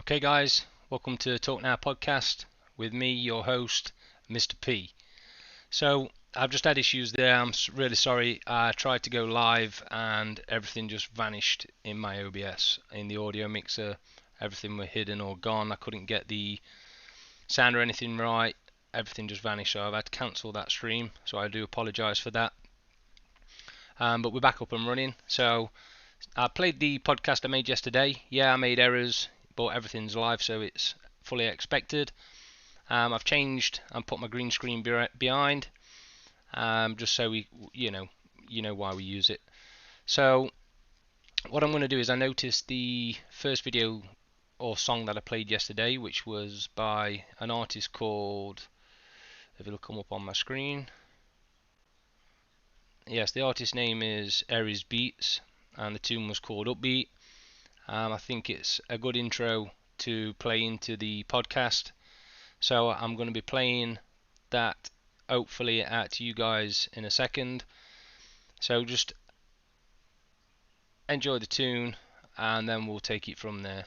Okay, guys, welcome to TalkNowPodcast with me, your host, Mr. P. So, I've just had issues there. I'm really sorry. I tried to go live and everything just vanished in my OBS. In the audio mixer, everything were hidden or gone. I couldn't get the sound or anything right. Everything just vanished, so I've had to cancel that stream. So, I do apologise for that. But we're back up and running. So, I played the podcast I made yesterday. Yeah, I made errors, but everything's live, so it's fully expected. I've changed and put my green screen behind, just so you know why we use it. So what I'm going to do is I noticed the first video or song that I played yesterday, which was by an artist called, if it'll come up on my screen. Yes, the artist name is Aries Beats, and the tune was called Upbeat. I think it's a good intro to play into the podcast. So I'm going to be playing that hopefully at you guys in a second. So just enjoy the tune and then we'll take it from there.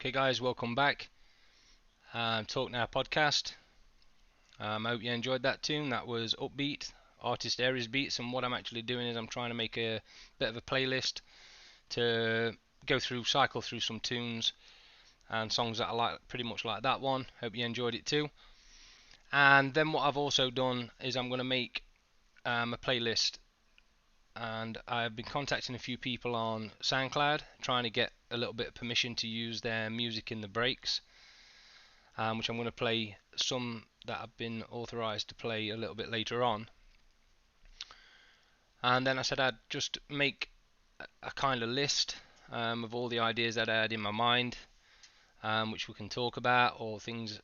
Okay, guys, welcome back. Talk Now Podcast. I hope you enjoyed that tune. That was Upbeat, artist Aries Beats, and what I'm actually doing is I'm trying to make a bit of a playlist to cycle through some tunes and songs that I like, pretty much like that one. Hope you enjoyed it too. And then what I've also done is I'm going to make a playlist, and I've been contacting a few people on SoundCloud trying to get a little bit of permission to use their music in the breaks, which I'm going to play some that I've been authorized to play a little bit later on. And then I said I'd just make a kind of list of all the ideas that I had in my mind, which we can talk about, or things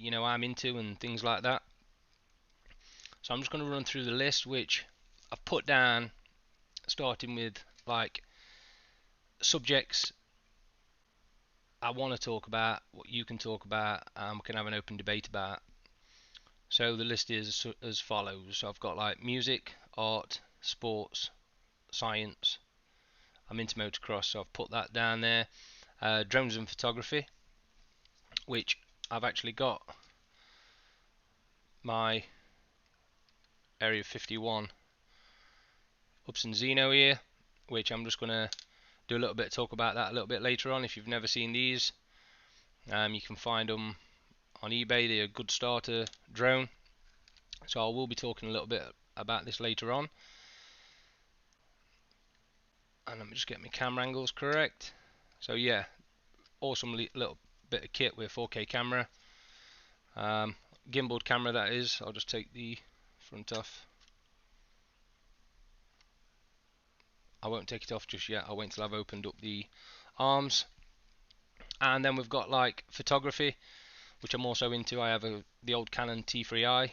I'm into and things like that. So I'm just going to run through the list, which I've put down, starting with like subjects I want to talk about, what you can talk about, and we can have an open debate about. So the list is as follows. So I've got like music, art, sports, science. I'm into motocross, so I've put that down there. Drones and photography, which I've actually got my Area 51 Upson Zeno here, which I'm just going to do a little bit of talk about that a little bit later on. If you've never seen these, you can find them on eBay. They're a good starter drone, so I will be talking a little bit about this later on. And let me just get my camera angles correct. So yeah, awesome little bit of kit with a 4K camera, gimbal camera that is. I'll just take the front off. I won't take it off just yet, I'll wait until I've opened up the arms. And then we've got like photography, which I'm also into. I have the old Canon T3i.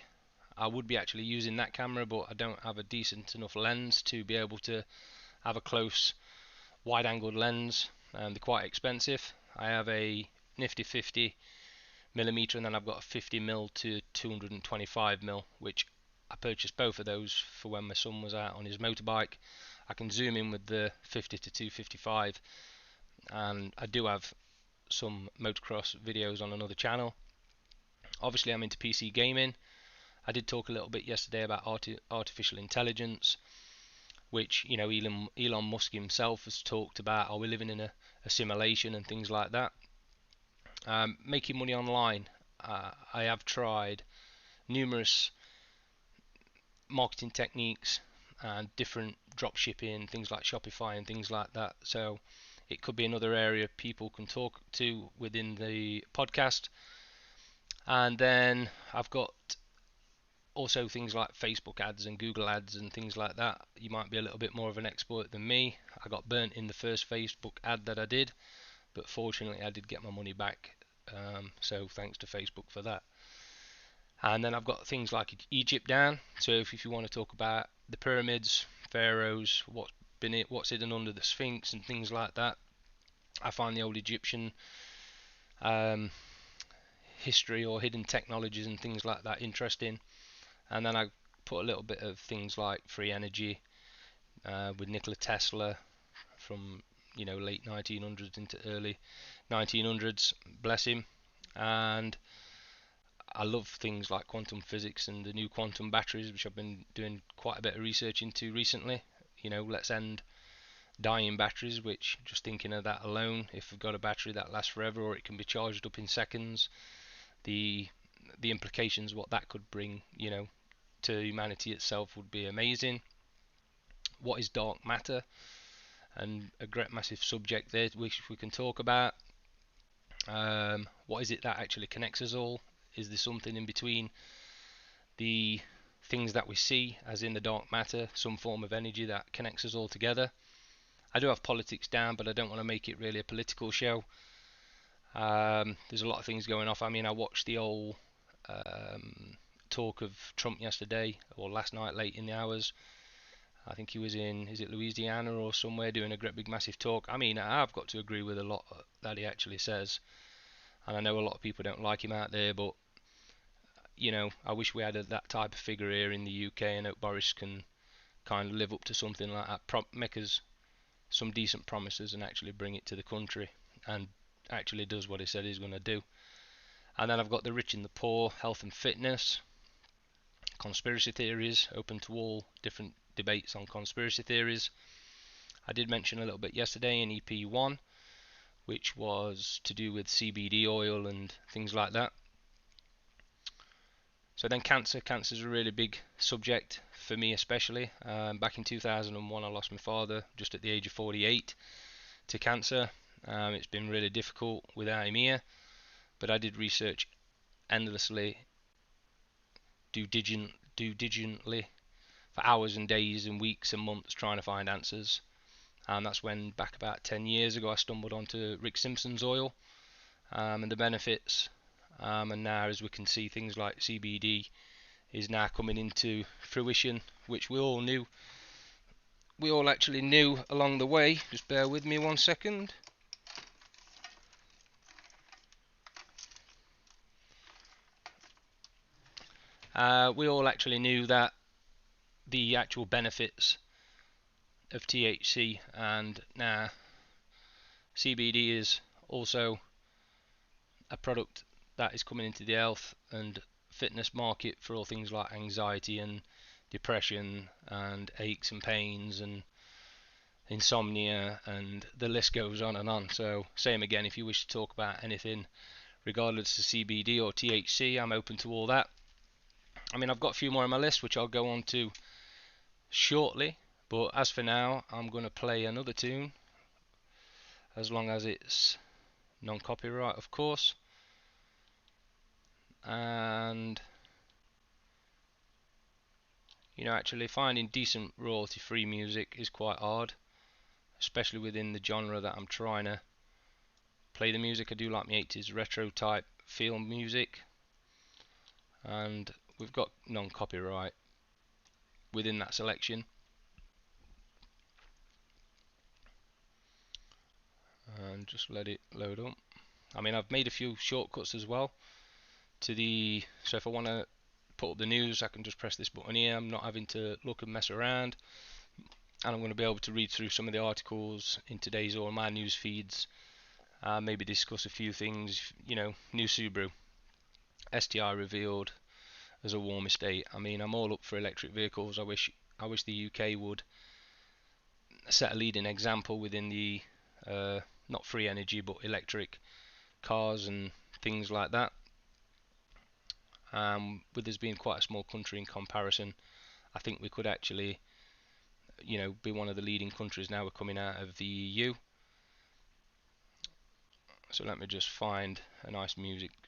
I would be actually using that camera, but I don't have a decent enough lens to be able to have a close wide angled lens, and they're quite expensive. I have a nifty 50mm, and then I've got a 50mm to 225mm, which I purchased both of those for when my son was out on his motorbike. I can zoom in with the 50 to 255, and I do have some motocross videos on another channel. Obviously I'm into PC gaming. I did talk a little bit yesterday about artificial intelligence, which Elon Musk himself has talked about. Are we living in a simulation and things like that? Making money online. I have tried numerous marketing techniques and different drop shipping, things like Shopify and things like that. So it could be another area people can talk to within the podcast. And then I've got also things like Facebook ads and Google ads and things like that. You might be a little bit more of an expert than me. I got burnt in the first Facebook ad that I did, but fortunately I did get my money back. So thanks to Facebook for that. And then I've got things like Egypt down. So if you want to talk about the pyramids, pharaohs, what's hidden under the Sphinx and things like that, I find the old Egyptian history or hidden technologies and things like that interesting. And then I put a little bit of things like free energy with Nikola Tesla from late 1900s into early 1900s, bless him. And I love things like quantum physics and the new quantum batteries, which I've been doing quite a bit of research into recently. Let's end dying batteries, which just thinking of that alone, if we've got a battery that lasts forever or it can be charged up in seconds, the implications what that could bring to humanity itself would be amazing. What is dark matter? And a great massive subject there which we can talk about. What is it that actually connects us all? Is there something in between the things that we see, as in the dark matter, some form of energy that connects us all together? I do have politics down, but I don't want to make it really a political show. There's a lot of things going off. I mean, I watched the old talk of Trump yesterday or last night late in the hours. I think he was in, is it Louisiana or somewhere, doing a great big massive talk. I mean, I've got to agree with a lot that he actually says, and I know a lot of people don't like him out there, but I wish we had that type of figure here in the UK, and hope Boris can kind of live up to something like that, make us some decent promises and actually bring it to the country, and actually does what he said he's going to do. And then I've got the rich and the poor, health and fitness, conspiracy theories, open to all different debates on conspiracy theories. I did mention a little bit yesterday in EP1, which was to do with CBD oil and things like that. So then cancer. Cancer is a really big subject for me, especially. Back in 2001, I lost my father just at the age of 48 to cancer. It's been really difficult without him here, but I did research endlessly, diligently for hours and days and weeks and months trying to find answers. And that's when, back about 10 years ago, I stumbled onto Rick Simpson's oil and the benefits. And now, as we can see, things like CBD is now coming into fruition, which we all knew. We all actually knew along the way. Just bear with me 1 second. We all actually knew that the actual benefits of THC, and now CBD is also a product that is coming into the health and fitness market for all things like anxiety and depression and aches and pains and insomnia, and the list goes on and on. So same again, if you wish to talk about anything regardless of CBD or THC, I'm open to all that. I mean, I've got a few more on my list which I'll go on to shortly, but as for now, I'm going to play another tune, as long as it's non-copyright, of course. And you know, actually finding decent royalty-free music is quite hard, especially within the genre that I'm trying to play the music. I do like my 80s retro type feel music, and we've got non-copyright within that selection. And just let it load up. I mean, I've made a few shortcuts as well to the, so if I want to put up the news, I can just press this button here. I'm not having to look and mess around, and I'm going to be able to read through some of the articles in today's or my news feeds, maybe discuss a few things. You know, new Subaru STI revealed as a warm estate. I mean, I'm all up for electric vehicles. I wish the UK would set a leading example within the not free energy but electric cars and things like that. With us being quite a small country in comparison, I think we could actually, you know, be one of the leading countries now we're coming out of the EU. So let me just find a nice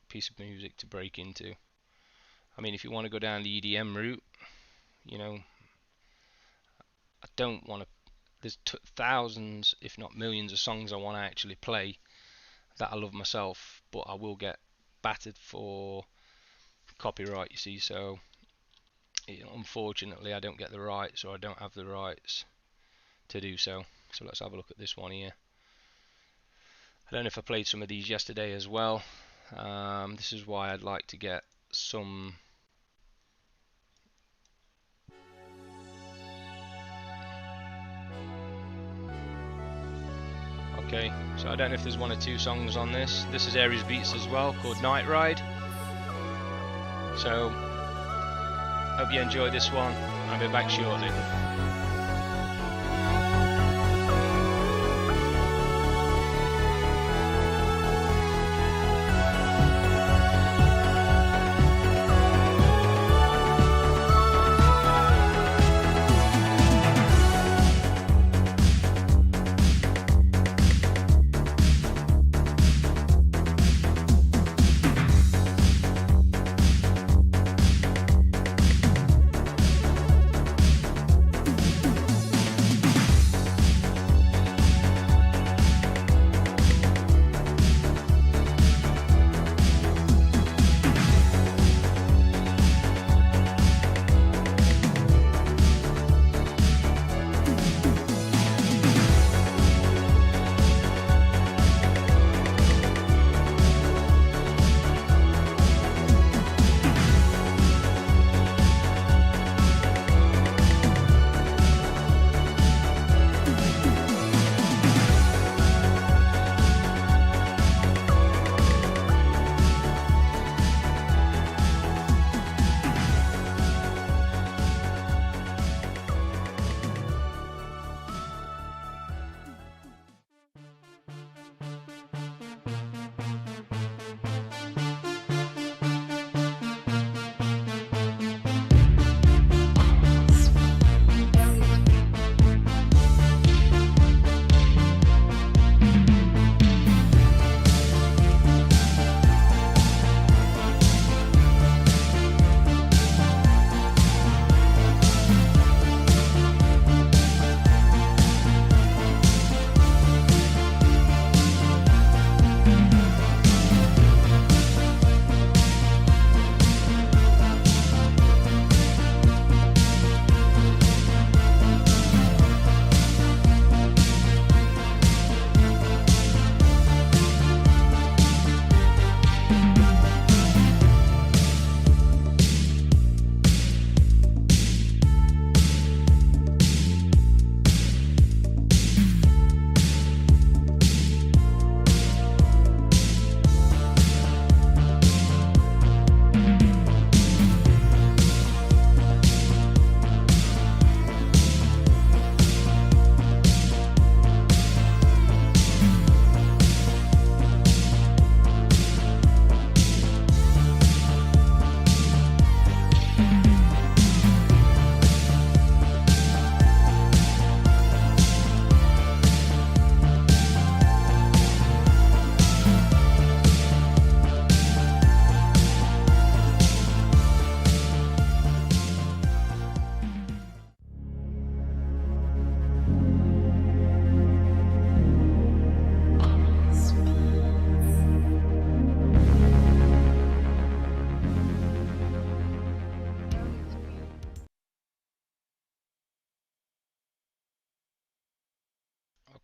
piece of music to break into. I mean, if you want to go down the EDM route, you know, I don't want to. There's thousands, if not millions, of songs I want to actually play that I love myself, but I will get battered for copyright, you see. So, you know, unfortunately, I don't get the rights, or I don't have the rights to do so. So let's have a look at this one here. I don't know if I played some of these yesterday as well. This is why I'd like to get some. Okay, so I don't know if there's one or two songs on this. This is Aries Beats as well, called Night Ride. So, hope you enjoy this one. I'll be back shortly.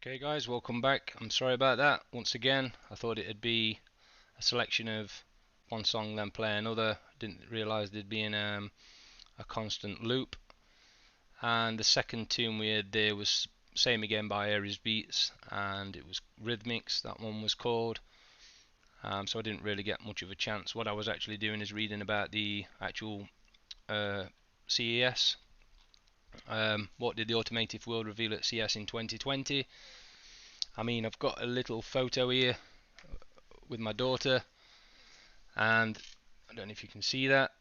Okay guys, welcome back. I'm sorry about that. Once again, I thought it'd be a selection of one song then play another. Didn't realise there'd be a constant loop. And the second tune we heard there was Same Again by Aries Beats, and it was Rhythmics, that one was called. So I didn't really get much of a chance. What I was actually doing is reading about the actual CES. What did the automotive world reveal at CES in 2020? I mean, I've got a little photo here with my daughter, and I don't know if you can see that.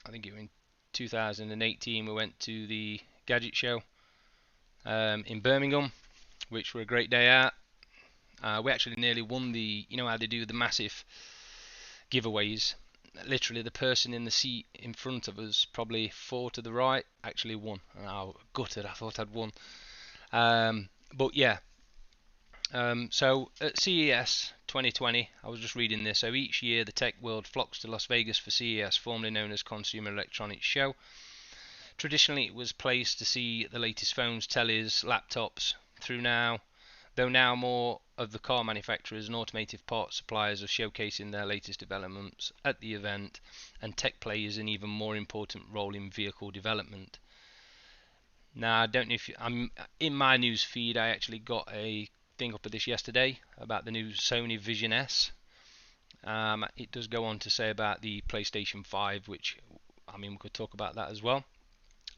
I think it was in 2018 we went to the gadget show in Birmingham, which were a great day out. We actually nearly won the, you know how they do the massive giveaways. Literally, the person in the seat in front of us, probably 4 to the right, actually won. And I was gutted. I thought I'd won. But yeah. So at CES 2020, I was just reading this. So each year, the tech world flocks to Las Vegas for CES, formerly known as Consumer Electronics Show. Traditionally, it was a place to see the latest phones, tellies, laptops. Though now more of the car manufacturers and automotive parts suppliers are showcasing their latest developments at the event, and tech plays an even more important role in vehicle development. Now, I don't know if I'm in my news feed. I actually got a thing up of this yesterday about the new Sony Vision S. It does go on to say about the PlayStation 5, which, I mean, we could talk about that as well.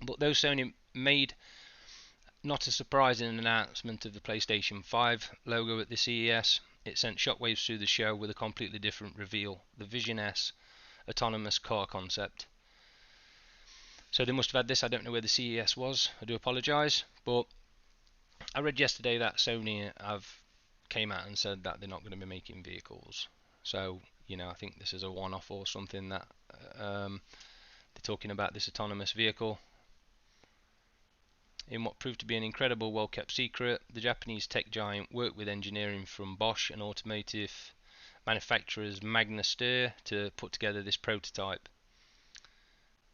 But though Sony made not a surprising announcement of the PlayStation 5 logo at the CES, it sent shockwaves through the show with a completely different reveal: the Vision S autonomous car concept. So they must have had this. I don't know where the CES was. I do apologise, but I read yesterday that Sony have came out and said that they're not going to be making vehicles. So I think this is a one-off or something that they're talking about this autonomous vehicle. In what proved to be an incredible well-kept secret, the Japanese tech giant worked with engineering from Bosch and automotive manufacturers Magna Steyr to put together this prototype.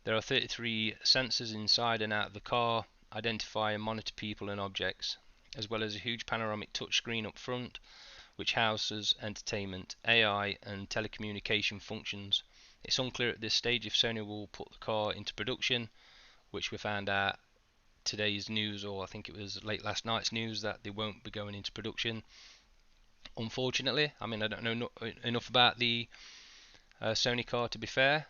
There are 33 sensors inside and out of the car, identify and monitor people and objects, as well as a huge panoramic touchscreen up front, which houses entertainment, AI and telecommunication functions. It's unclear at this stage if Sony will put the car into production, which we found out today's news, or I think it was late last night's news, that they won't be going into production, unfortunately. I mean, I don't know enough about the Sony car, to be fair,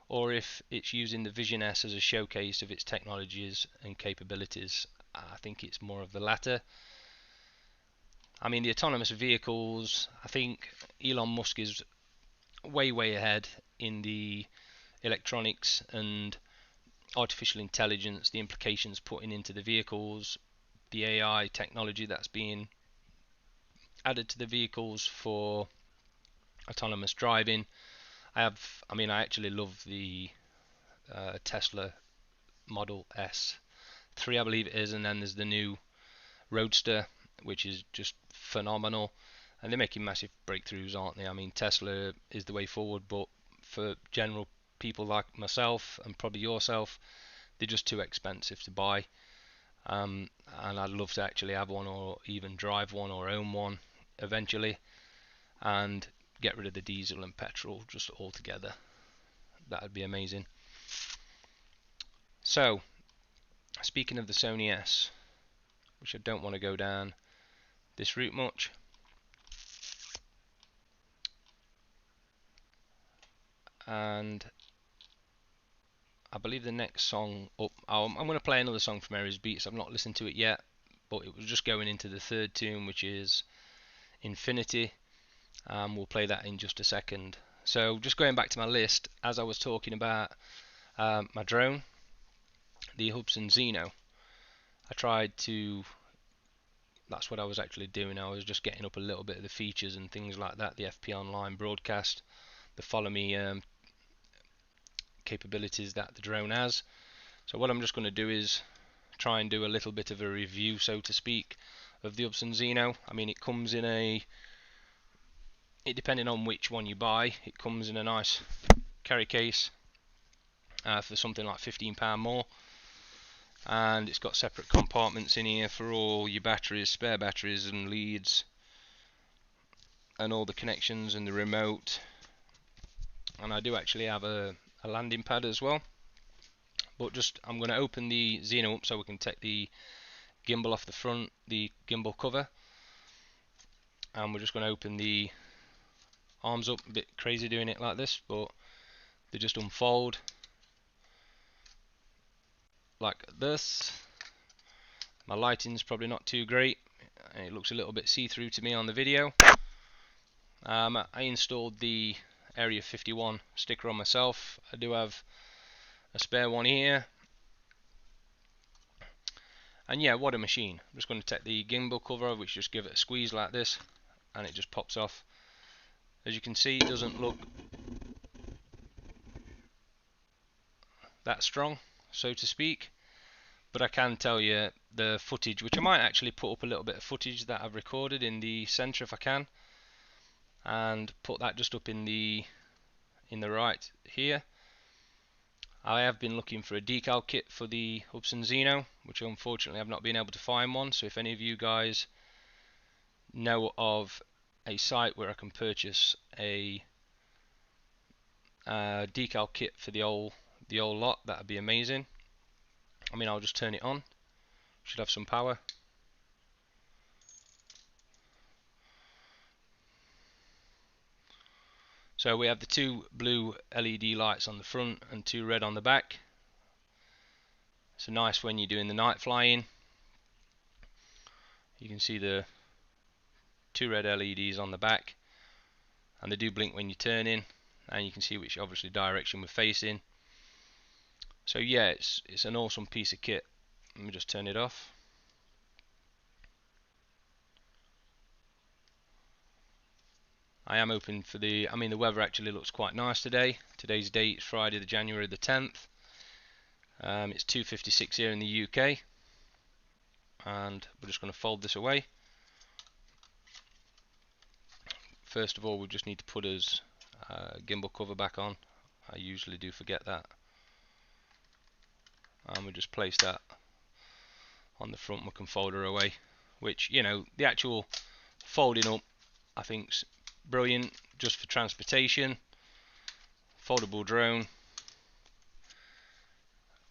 or if it's using the Vision S as a showcase of its technologies and capabilities. I think it's more of the latter. I mean, the autonomous vehicles, I think Elon Musk is way ahead in the electronics and artificial intelligence, the implications putting into the vehicles, the AI technology that's being added to the vehicles for autonomous driving. I actually love the Tesla Model S3, I believe it is, and then there's the new Roadster, which is just phenomenal, and they're making massive breakthroughs, aren't they? I mean, Tesla is the way forward, but for general people like myself and probably yourself, they're just too expensive to buy. And I'd love to actually have one, or even drive one, or own one eventually, and get rid of the diesel and petrol just altogether. That would be amazing. So, speaking of the Sony S, which I don't want to go down this route much, and I believe the next song up, I'm going to play another song from Aries Beats. I've not listened to it yet, but it was just going into the third tune, which is Infinity. We'll play that in just a second. So just going back to my list, as I was talking about my drone, the Hubsan Zeno, that's what I was actually doing. I was just getting up a little bit of the features and things like that, the FP Online broadcast, the Follow Me capabilities that the drone has. So what I'm just going to do is try and do a little bit of a review, so to speak, of the Hubsan Zeno. I mean, it comes in depending on which one you buy, it comes in a nice carry case for something like £15 more. and it's got separate compartments in here for all your batteries, spare batteries and leads, and all the connections and the remote. And I do actually have a landing pad as well, but just I'm going to open the Xeno up so we can take the gimbal off the front, the gimbal cover, and we're just going to open the arms up. A bit crazy doing it like this, but they just unfold like this. My lighting's probably not too great, and it looks a little bit see-through to me on the video. I installed the Area 51 sticker on myself. I do have a spare one here, and yeah, what a machine. I'm just going to take the gimbal cover, which just give it a squeeze like this, and it just pops off. As you can see, it doesn't look that strong, so to speak, but I can tell you the footage, which I might actually put up a little bit of footage that I've recorded in the center if I can, and put that just up in the right here. I have been looking for a decal kit for the Hubsan Xeno, which unfortunately I've not been able to find one. So if any of you guys know of a site where I can purchase a decal kit for the old lot, that'd be amazing. I mean, I'll just turn it on. Should have some power. So we have the two blue LED lights on the front and two red on the back. So nice when you're doing the night flying. You can see the two red LEDs on the back, and they do blink when you turn in, and you can see which obviously direction we're facing. So yeah, it's an awesome piece of kit. Let me just turn it off. I am open for the weather actually looks quite nice today. Today's date is Friday the January the 10th. It's 2:56 here in the UK, and we're just going to fold this away. First of all, we just need to put his gimbal cover back on. I usually do forget that, and we just place that on the front. We can fold her away, which, you know, the actual folding up I think's brilliant just for transportation. Foldable drone.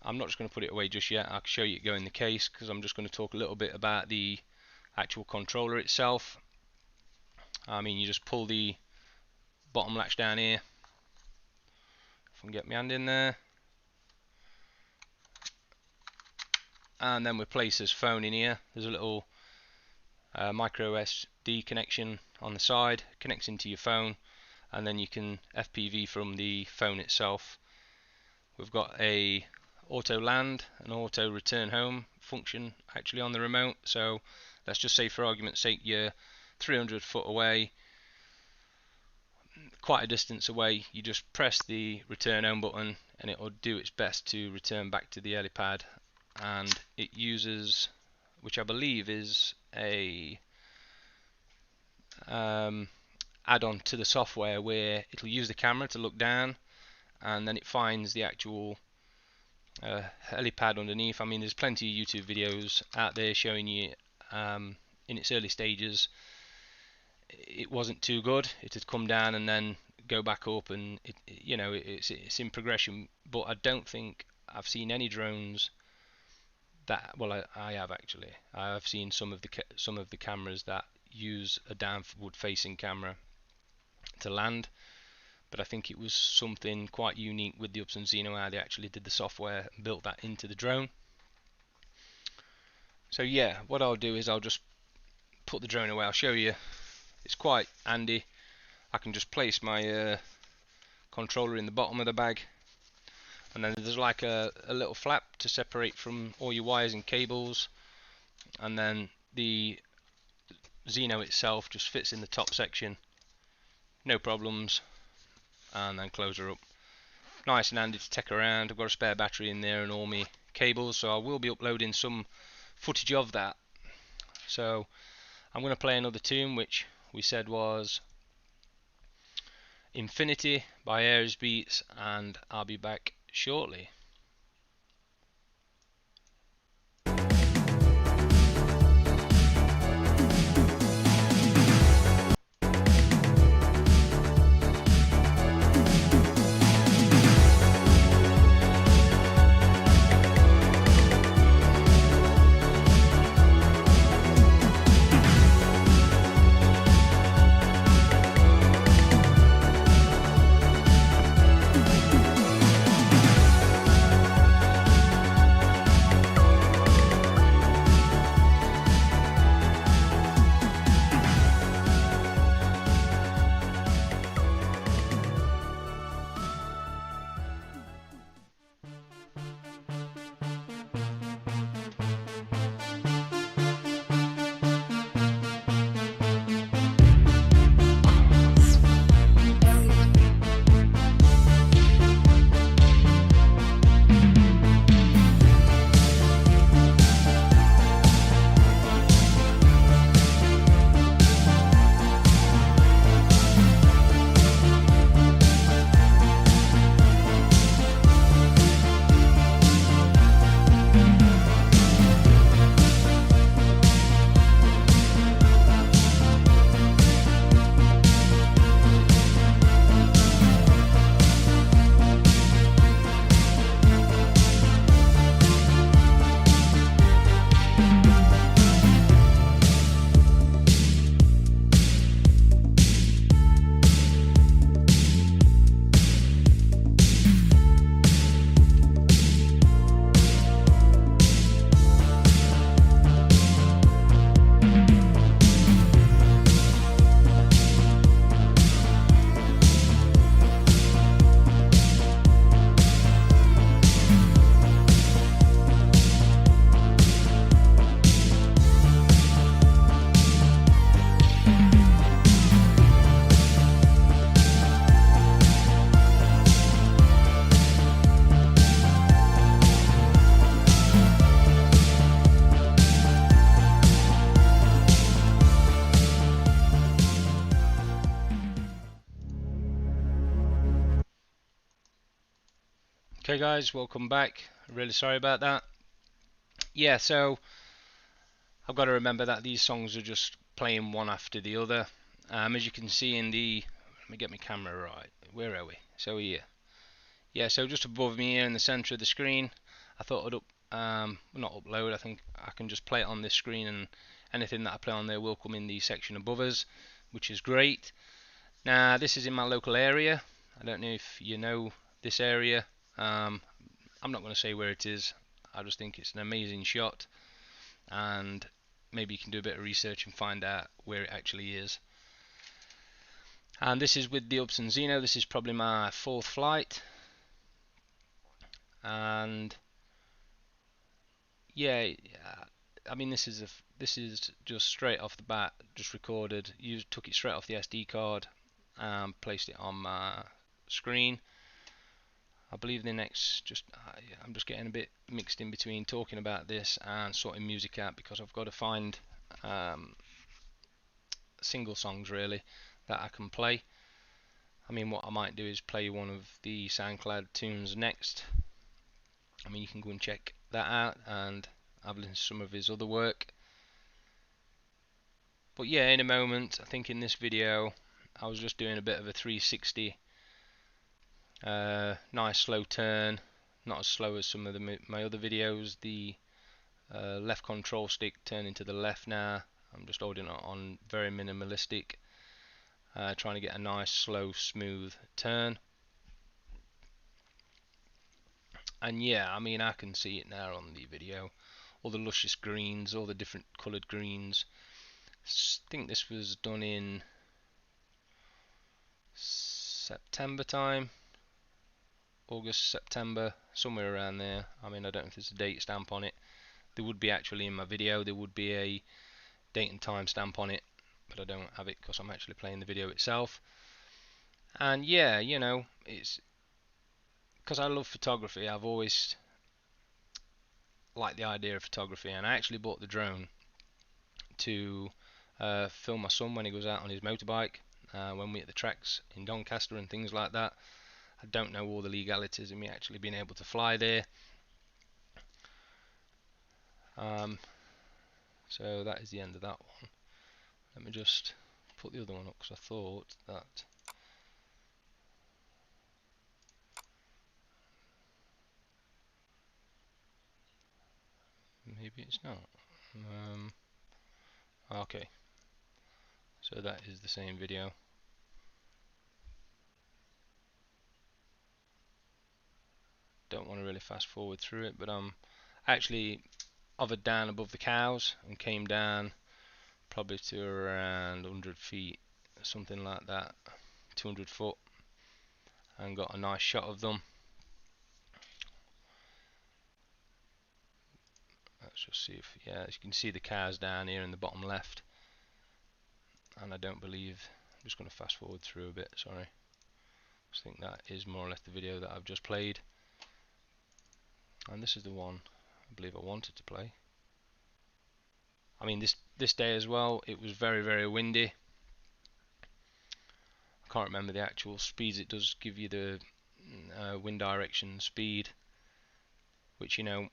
I'm not just going to put it away just yet. I'll show you it go in the case, because I'm just going to talk a little bit about the actual controller itself. I mean, you just pull the bottom latch down here. If I can get my hand in there, and then we place this phone in here. There's a little micro SD connection on the side, connects into your phone, and then you can FPV from the phone itself. We've got a auto land and auto return home function actually on the remote. So let's just say, for argument's sake, you're 300 foot away, quite a distance away. You just press the return home button and it will do its best to return back to the helipad. And it uses, which I believe is a add-on to the software, where it'll use the camera to look down, and then it finds the actual helipad underneath. I mean, there's plenty of YouTube videos out there showing you in its early stages it wasn't too good. It had come down and then go back up, and it's in progression. But I don't think I've seen any drones that, well, I have actually. I have seen some of the cameras that use a downward facing camera to land, but I think it was something quite unique with the Hubsan Xeno, how they actually did the software and built that into the drone. So yeah, what I'll do is I'll just put the drone away. I'll show you. It's quite handy. I can just place my controller in the bottom of the bag, and then there's like a little flap to separate from all your wires and cables, and then the Xeno itself just fits in the top section, no problems, and then close her up. Nice and handy to take around. I've got a spare battery in there and all my cables, so I will be uploading some footage of that. So I'm going to play another tune, which we said was Infinity by Airbeats, and I'll be back shortly. Okay guys, welcome back. Really sorry about that. Yeah, so I've got to remember that these songs are just playing one after the other. As you can see in the, let me get my camera right. Where are we? So here. Yeah, so just above me here in the center of the screen, I thought I'd not upload. I think I can just play it on this screen, and anything that I play on there will come in the section above us, which is great. Now this is in my local area. I don't know if you know this area. I'm not going to say where it is. I just think it's an amazing shot, and maybe you can do a bit of research and find out where it actually is. And this is with the Upson Zeno. This is probably my fourth flight, and yeah, I mean this is just straight off the bat, just recorded. You took it straight off the SD card and placed it on my screen. I believe the next, I'm just getting a bit mixed in between talking about this and sorting music out, because I've got to find single songs really that I can play. I mean, what I might do is play one of the SoundCloud tunes next. I mean, you can go and check that out, and I've listened to some of his other work. But yeah, in a moment, I think in this video I was just doing a bit of a 360, nice slow turn, not as slow as some of my other videos. The left control stick turning to the left now. I'm just holding it on very minimalistic, trying to get a nice slow smooth turn. And yeah, I mean, I can see it now on the video, all the luscious greens, all the different coloured greens. I think this was done in September time, August, September, somewhere around there. I mean, I don't know if there's a date stamp on it. There would be actually in my video, there would be a date and time stamp on it, but I don't have it because I'm actually playing the video itself. And yeah, you know, it's because I love photography. I've always liked the idea of photography, and I actually bought the drone to film my son when he goes out on his motorbike, when we at the tracks in Doncaster and things like that. I don't know all the legalities of me actually being able to fly there. So that is the end of that one. Let me just put the other one up, because I thought that maybe it's not. Okay, so that is the same video. Don't want to really fast forward through it, but actually hovered down above the cows and came down probably to around 100 feet, something like that, 200 foot, and got a nice shot of them. Let's just see if, yeah, as you can see the cows down here in the bottom left, and I don't believe, I'm just going to fast forward through a bit, sorry. I think that is more or less the video that I've just played, and this is the one I believe I wanted to play. I mean, this day as well, it was very, very windy. I can't remember the actual speeds. It does give you the wind direction speed, which, you know,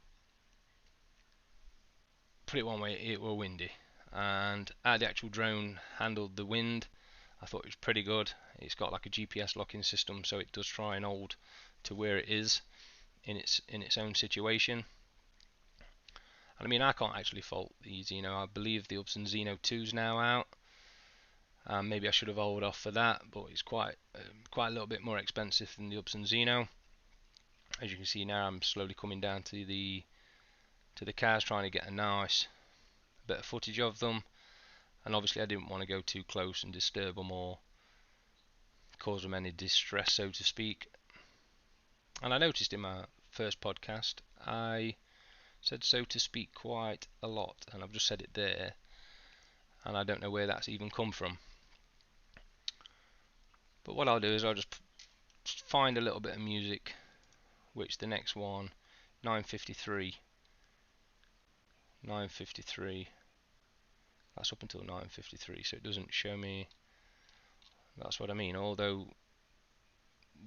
put it one way, it were windy. And how the actual drone handled the wind, I thought it was pretty good. It's got like a GPS locking system, so it does try and hold to where it is in its own situation. And I mean, I can't actually fault these. You know, I believe the Upson Zeno 2 is now out. Maybe I should have held off for that, but it's quite a little bit more expensive than the Upson Zeno. As you can see now, I'm slowly coming down to the cars, trying to get a nice bit of footage of them. And obviously, I didn't want to go too close and disturb them or cause them any distress, so to speak. And I noticed in my first podcast, I said "so to speak" quite a lot, and I've just said it there, and I don't know where that's even come from. But what I'll do is I'll just find a little bit of music, which the next one, 9:53, that's up until 9:53, so it doesn't show me. That's what I mean. Although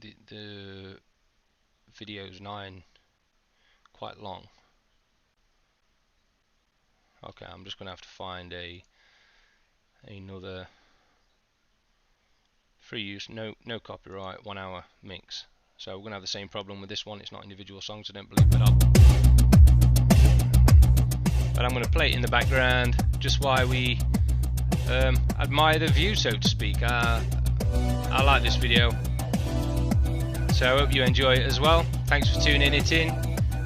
the video's 9, quite long. Okay, I'm just gonna have to find another free use, no copyright, 1 hour mix. So we're gonna have the same problem with this one. It's not individual songs, I don't believe, but I'm gonna play it in the background just while we admire the view, so to speak. I like this video, so I hope you enjoy it as well. Thanks for tuning it in.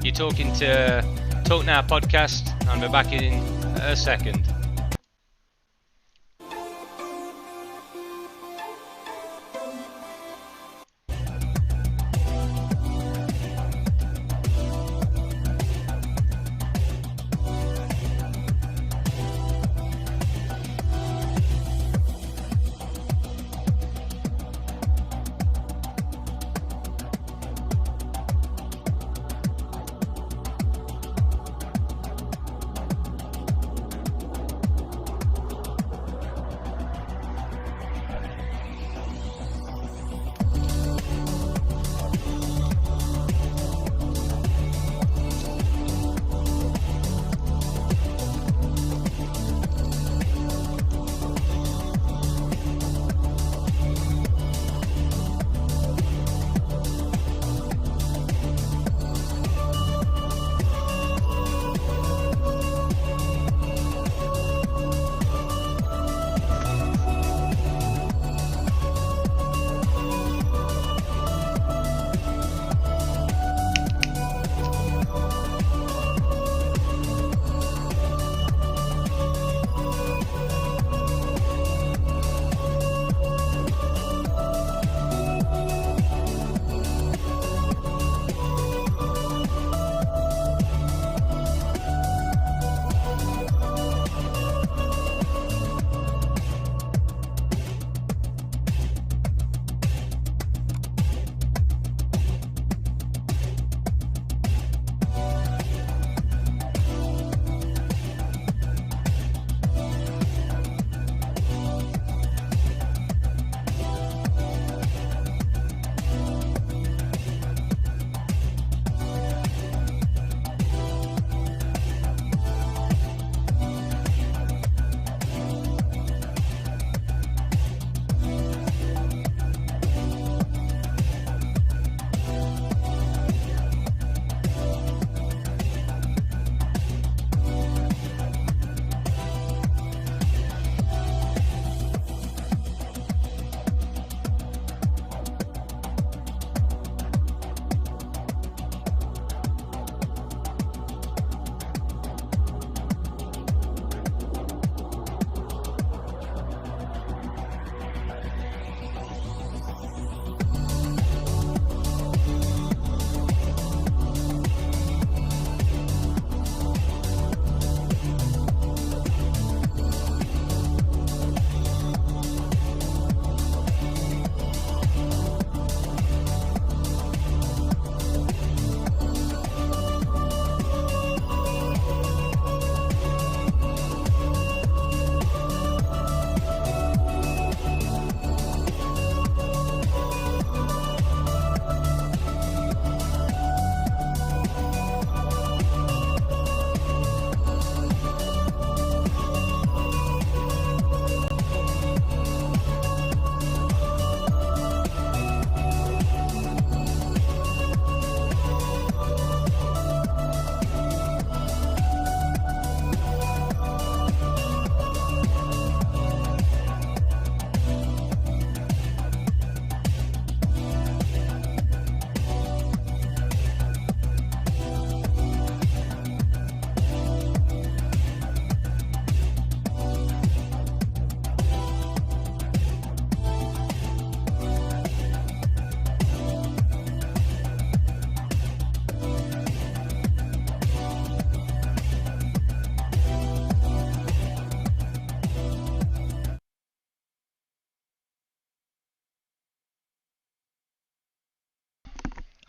You're talking to Talk Now Podcast, and we're back in a second.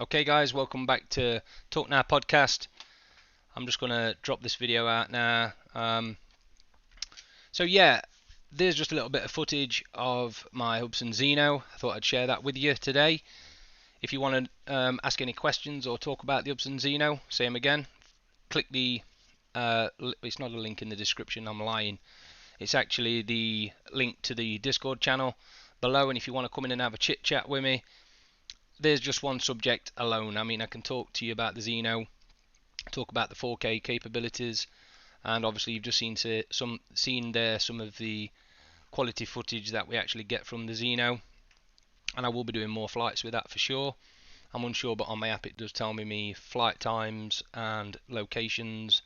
Okay guys, welcome back to Talk Now Podcast. I'm just going to drop this video out now. So yeah, there's just a little bit of footage of my Hubsan Zeno. I thought I'd share that with you today. If you want to ask any questions or talk about the Upson Zeno, same again. Click the it's not a link in the description, I'm lying. It's actually the link to the Discord channel below, and if you want to come in and have a chit chat with me, there's just one subject alone. I mean, I can talk to you about the Zeno, talk about the 4K capabilities, and obviously you've just seen there some of the quality footage that we actually get from the Zeno, and I will be doing more flights with that for sure. I'm unsure, but on my app it does tell me flight times and locations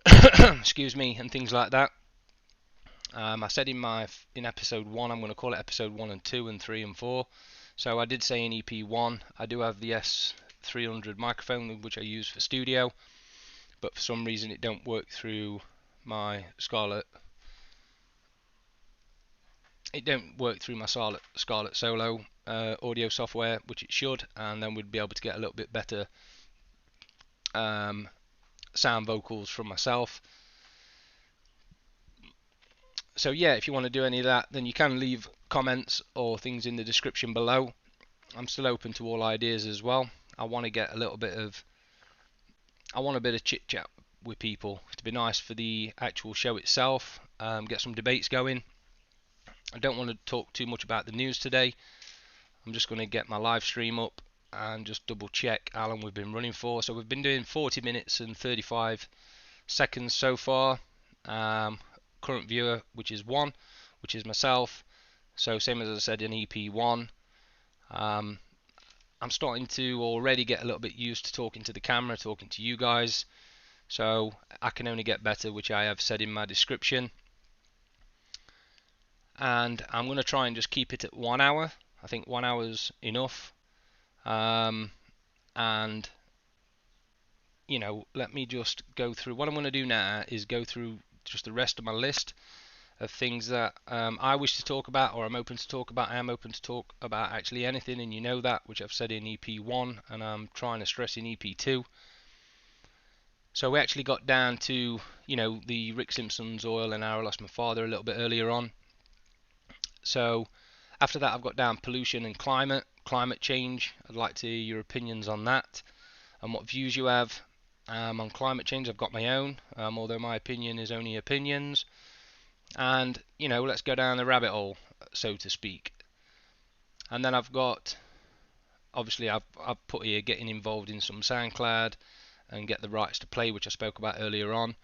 excuse me, and things like that. I said in episode 1, I'm going to call it episode 1 and 2 and 3 and 4. So I did say in EP1 I do have the S300 microphone which I use for studio, but for some reason it don't work through my Scarlett. It don't work through my Scarlett Solo audio software, which it should, and then we'd be able to get a little bit better sound vocals from myself. So yeah, if you want to do any of that, then you can leave comments or things in the description below. I'm still open to all ideas as well. I want to get a bit of chit chat with people. It'd be nice for the actual show itself, get some debates going. I don't want to talk too much about the news today. I'm just going to get my live stream up and just double check how long we've been running for. So we've been doing 40 minutes and 35 seconds so far. Current viewer, which is 1, which is myself. So same as I said in EP1. I'm starting to already get a little bit used to talking to the camera, talking to you guys. So I can only get better, which I have said in my description. And I'm going to try and just keep it at 1 hour. I think 1 hour's enough. And you know, let me just go through. What I'm going to do now is go through just the rest of my list of things that I wish to talk about, or I'm open to talk about. I am open to talk about actually anything, and you know that, which I've said in EP1 and I'm trying to stress in EP2. So we actually got down to, you know, the Rick Simpson's Oil and How I Lost My Father a little bit earlier on. So after that I've got down pollution and climate change. I'd like to hear your opinions on that and what views you have on climate change. I've got my own, although my opinion is only opinions. And, you know, let's go down the rabbit hole, so to speak. And then I've got, obviously I've put here getting involved in some SoundCloud and get the rights to play, which I spoke about earlier on.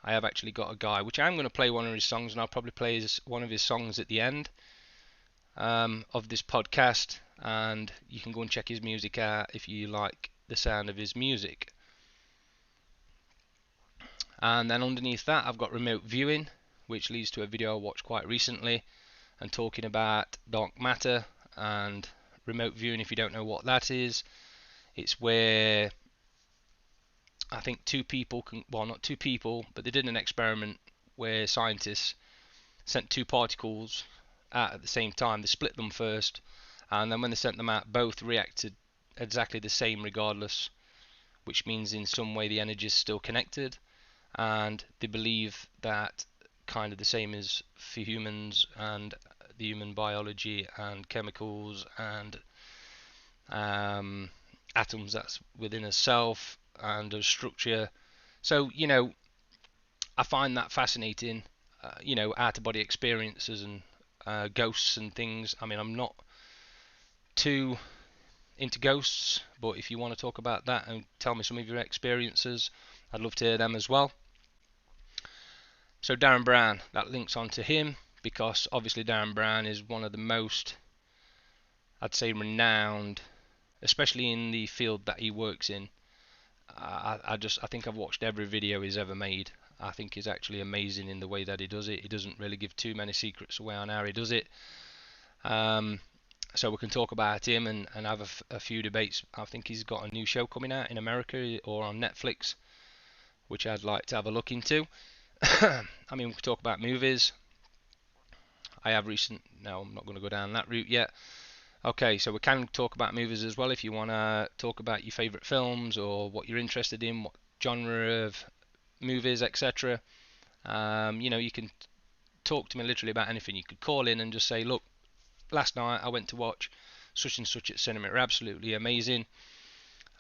I have actually got a guy, which I'm going to play one of his songs, and I'll probably play one of his songs at the end of this podcast, and you can go and check his music out if you like the sound of his music. And then underneath that I've got remote viewing, which leads to a video I watched quite recently and talking about dark matter and remote viewing. If you don't know what that is, it's where I think two people can, well, not two people, but they did an experiment where scientists sent two particles out at the same time. They split them first, and then when they sent them out, both reacted exactly the same regardless, which means in some way the energy is still connected, and they believe that kind of the same is for humans and the human biology and chemicals and atoms that's within a self and a structure. So, you know, I find that fascinating, you know, out-of-body experiences and ghosts and things. I mean, I'm not too into ghosts, but if you want to talk about that and tell me some of your experiences, I'd love to hear them as well. So Darren Brown, that links onto him because obviously Darren Brown is one of the most, I'd say, renowned, especially in the field that he works in. I think I've watched every video he's ever made. I think he's actually amazing in the way that he does it. He doesn't really give too many secrets away on how he does it. So we can talk about him and have a few debates. I think he's got a new show coming out in America or on Netflix, which I'd like to have a look into. I mean, we could talk about movies. No, I'm not going to go down that route yet. Okay, so we can talk about movies as well if you want to talk about your favourite films or what you're interested in, what genre of movies, etc. You know, you can talk to me literally about anything. You could call in and just say, look, last night I went to watch such and such at cinema are absolutely amazing.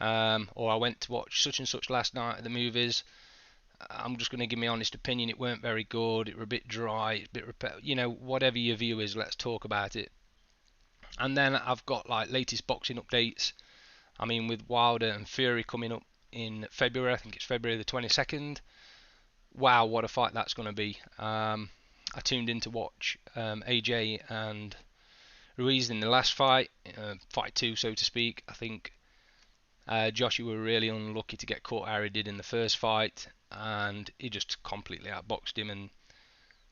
Or I went to watch such and such last night at the movies. I'm just going to give my honest opinion. It weren't very good. It were a bit dry, a bit whatever your view is, let's talk about it. And then I've got like latest boxing updates. I mean, with Wilder and Fury coming up in February, I think it's February the 22nd. Wow, what a fight that's going to be. I tuned in to watch AJ and Ruiz in the last fight, fight 2, so to speak. I think Joshua were really unlucky to get caught how he did in the first fight, and he just completely outboxed him. And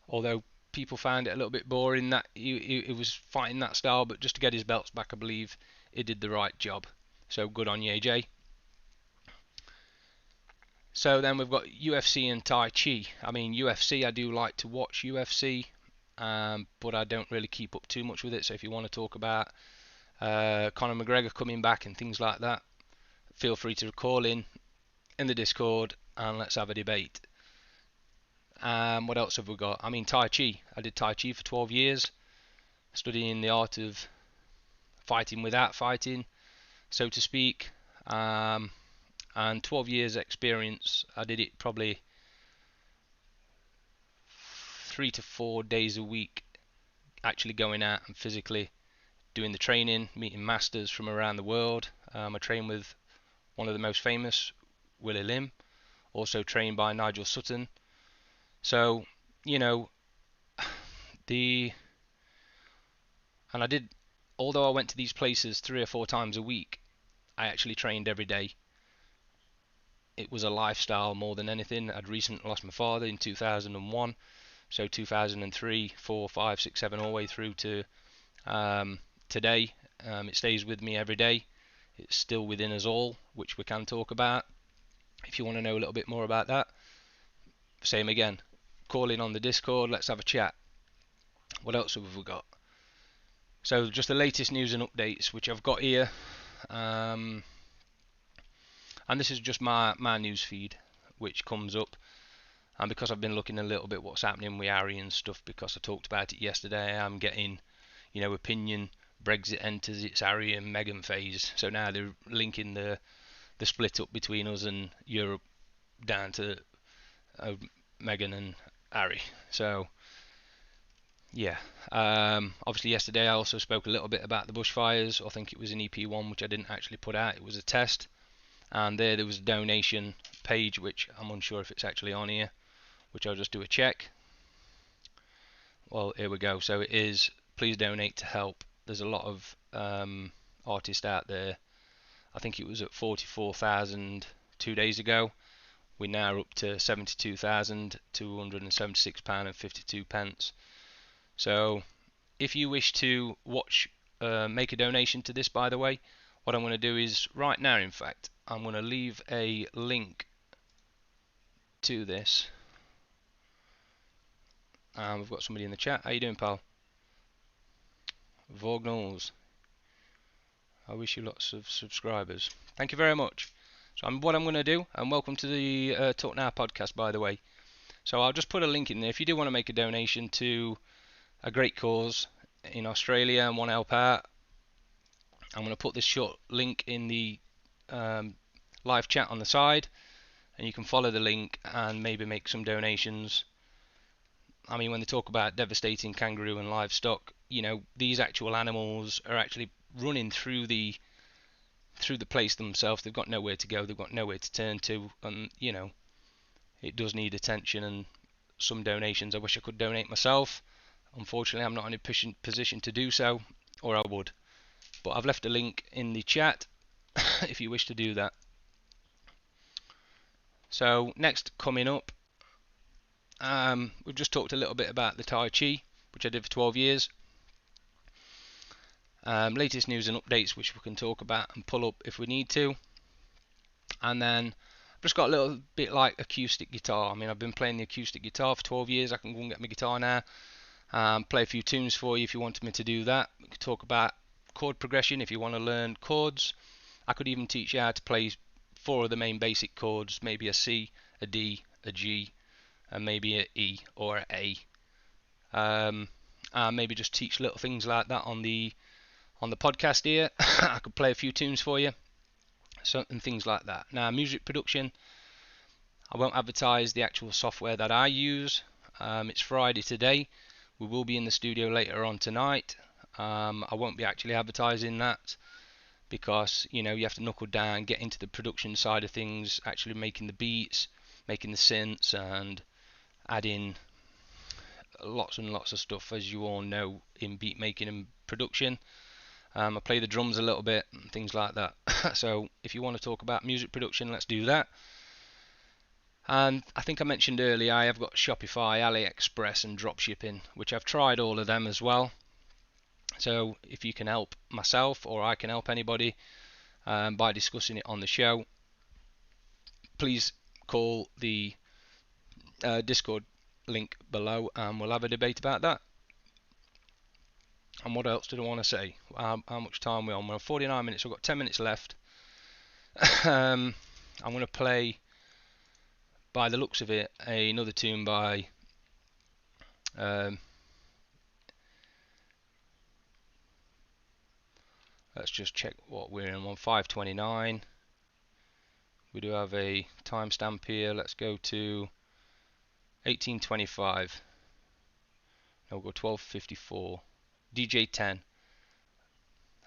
although people found it a little bit boring that he was fighting that style, but just to get his belts back, I believe he did the right job. So good on you, AJ. So then we've got UFC and Tai Chi. I mean, UFC, I do like to watch UFC, but I don't really keep up too much with it. So if you want to talk about Conor McGregor coming back and things like that, feel free to call in the Discord and let's have a debate. What else have we got? I mean, Tai Chi. I did Tai Chi for 12 years, studying the art of fighting without fighting, so to speak. And 12 years experience. I did it probably 3 to 4 days a week, actually going out and physically doing the training, meeting masters from around the world. I trained with one of the most famous, Willie Lim, also trained by Nigel Sutton. So, and I did, although I went to these places 3 or 4 times a week, I actually trained every day. It was a lifestyle more than anything. I'd recently lost my father in 2001, so 2003, 4, 5, 6, 7, all the way through to today. It stays with me every day. It's still within us all, which we can talk about. If you want to know a little bit more about that, same again. Call in on the Discord, let's have a chat. What else have we got? So just the latest news and updates, which I've got here. And this is just my news feed, which comes up. And because I've been looking a little bit what's happening with Harry and stuff, because I talked about it yesterday, I'm getting, opinion. Brexit enters its Harry and Meghan phase. So now they're linking the split up between us and Europe down to Meghan and Harry. So yeah, obviously yesterday I also spoke a little bit about the bushfires. I think it was an EP1 which I didn't actually put out. It was a test, and there was a donation page which I'm unsure if it's actually on here, which I'll just do a check. Well, here we go. So it is, please donate to help. There's a lot of artists out there. I think it was at 44,000 2 days ago. We're now up to £72,276.52. So if you wish to make a donation to this, by the way, what I'm going to do is right now, in fact, I'm going to leave a link to this. We've got somebody in the chat. How you doing, pal? Vognals. I wish you lots of subscribers. Thank you very much. So what I'm going to do, and welcome to the Talk Now podcast, by the way. So I'll just put a link in there. If you do want to make a donation to a great cause in Australia and want to help out, I'm going to put this short link in the live chat on the side, and you can follow the link and maybe make some donations. I mean, when they talk about devastating kangaroo and livestock, these actual animals are actually running through the place themselves. They've got nowhere to go, they've got nowhere to turn to, and it does need attention and some donations. I wish I could donate myself. Unfortunately, I'm not in a position to do so, or I would. But I've left a link in the chat if you wish to do that. So next, coming up, we've just talked a little bit about the Tai Chi, which I did for 12 years. Latest news and updates, which we can talk about and pull up if we need to. And then I've just got a little bit like acoustic guitar. I mean, I've been playing the acoustic guitar for 12 years. I can go and get my guitar now. Play a few tunes for you if you wanted me to do that. We could talk about chord progression if you want to learn chords. I could even teach you how to play 4 of the main basic chords, maybe a C, a D, a G, and maybe an E or an A. And maybe just teach little things like that on the on the podcast here. I could play a few tunes for you, and things like that. Now, music production, I won't advertise the actual software that I use. It's Friday today. We will be in the studio later on tonight. I won't be actually advertising that because you have to knuckle down, get into the production side of things, actually making the beats, making the synths, and adding lots and lots of stuff, as you all know, in beat making and production. I play the drums a little bit and things like that. So if you want to talk about music production, let's do that. And I think I mentioned earlier, I have got Shopify, AliExpress and dropshipping, which I've tried all of them as well. So if you can help myself, or I can help anybody by discussing it on the show, please call the Discord link below and we'll have a debate about that. And what else did I want to say? How much time are we on? We're on 49 minutes. I've got 10 minutes left. I'm going to play, by the looks of it, another tune by let's just check what we're in. On 5:29. We do have a timestamp here. Let's go to 18:25. No, we'll go 12:54. DJ 10,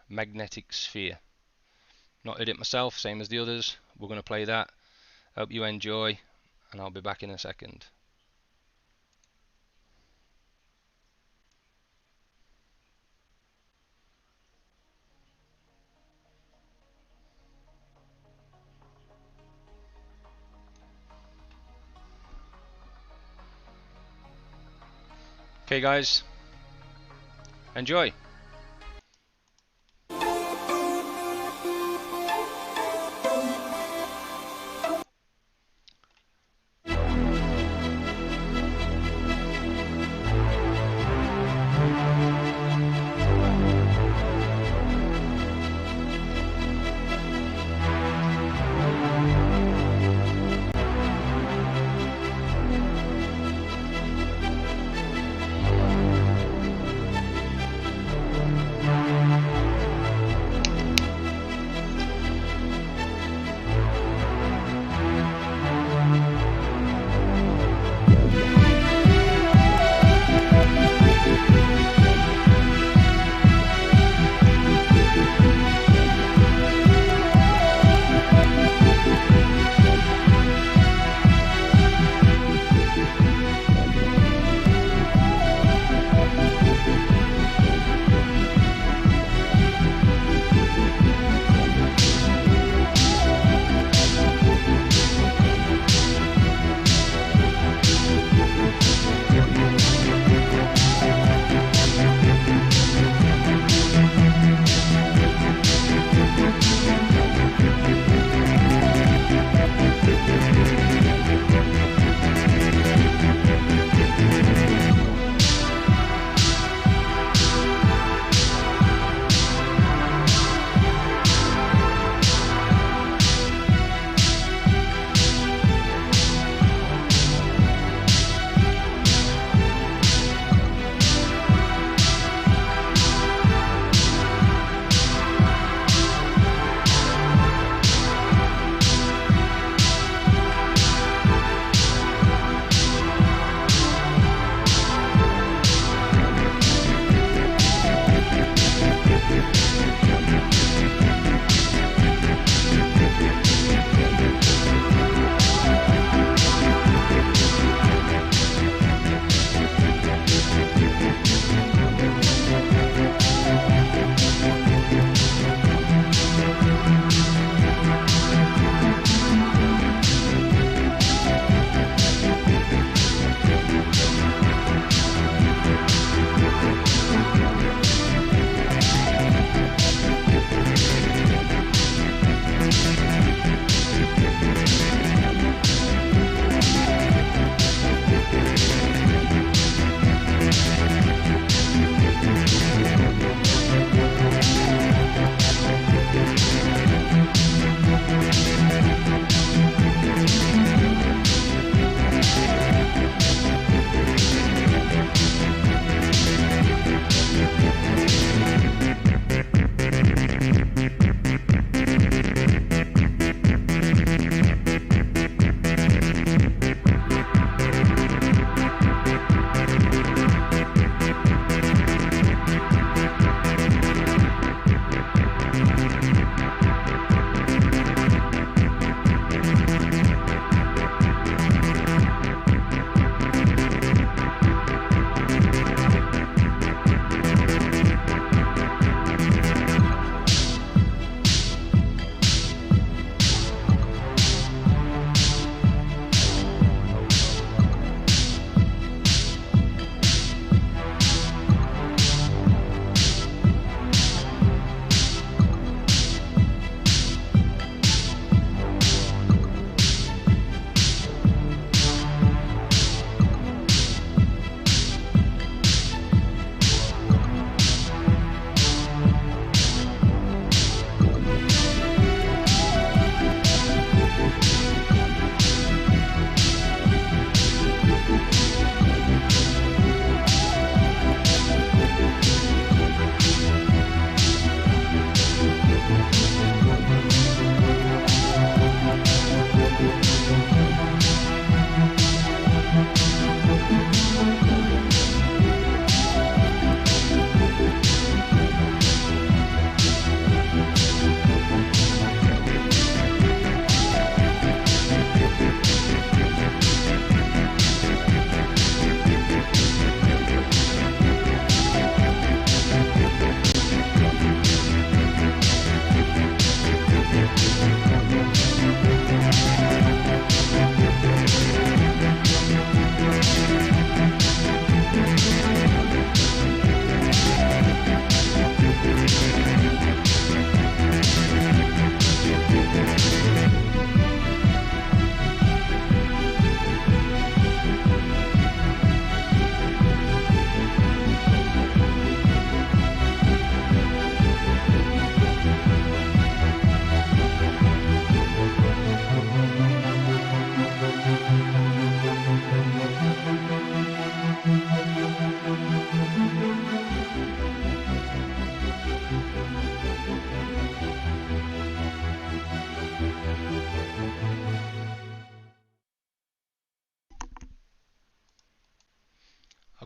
Magnetic Sphere. Not heard it myself, same as the others. We're going to play that. Hope you enjoy, and I'll be back in a second. Okay guys, enjoy.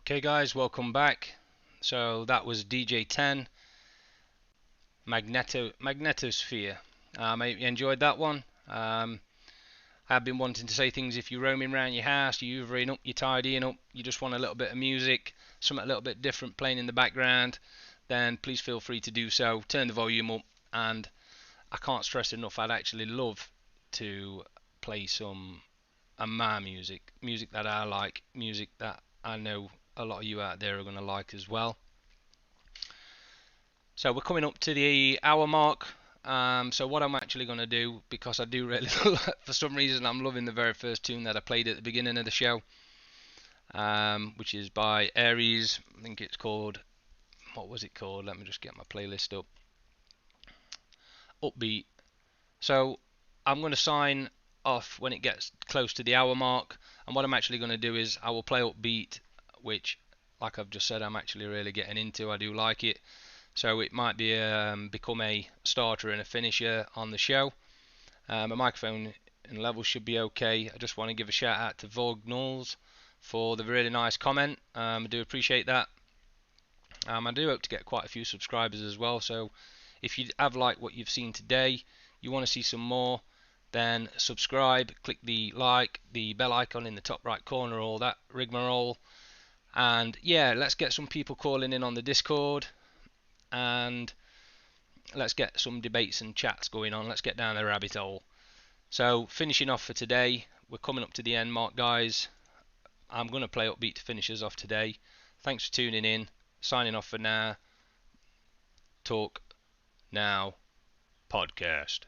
Okay guys, welcome back. So that was DJ10 Magnetosphere. I hope you enjoyed that one. I've been wanting to say things. If you're roaming around your house, you're hoovering up, you're tidying up, you just want a little bit of music, something a little bit different playing in the background, then please feel free to do so. Turn the volume up, and I can't stress enough, I'd actually love to play some my music that I like, music that I know a lot of you out there are going to like as well. So we're coming up to the hour mark. So what I'm actually going to do, because I do really, for some reason, I'm loving the very first tune that I played at the beginning of the show, which is by Aries. I think it's called, what was it called? Let me just get my playlist up. Upbeat. So I'm going to sign off when it gets close to the hour mark, and what I'm actually going to do is I will play Upbeat, which, like I've just said, I'm actually really getting into. I do like it. So it might be become a starter and a finisher on the show. My microphone and levels should be okay. I just want to give a shout out to Vogue Knowles for the really nice comment. I do appreciate that. I do hope to get quite a few subscribers as well. So if you have liked what you've seen today, you want to see some more, then subscribe, click the bell icon in the top right corner, all that rigmarole. And yeah, let's get some people calling in on the Discord, and let's get some debates and chats going on. Let's get down the rabbit hole. So finishing off for today, we're coming up to the end mark, guys. I'm going to play Upbeat to finish us off today. Thanks for tuning in. Signing off for now. Talk Now Podcast.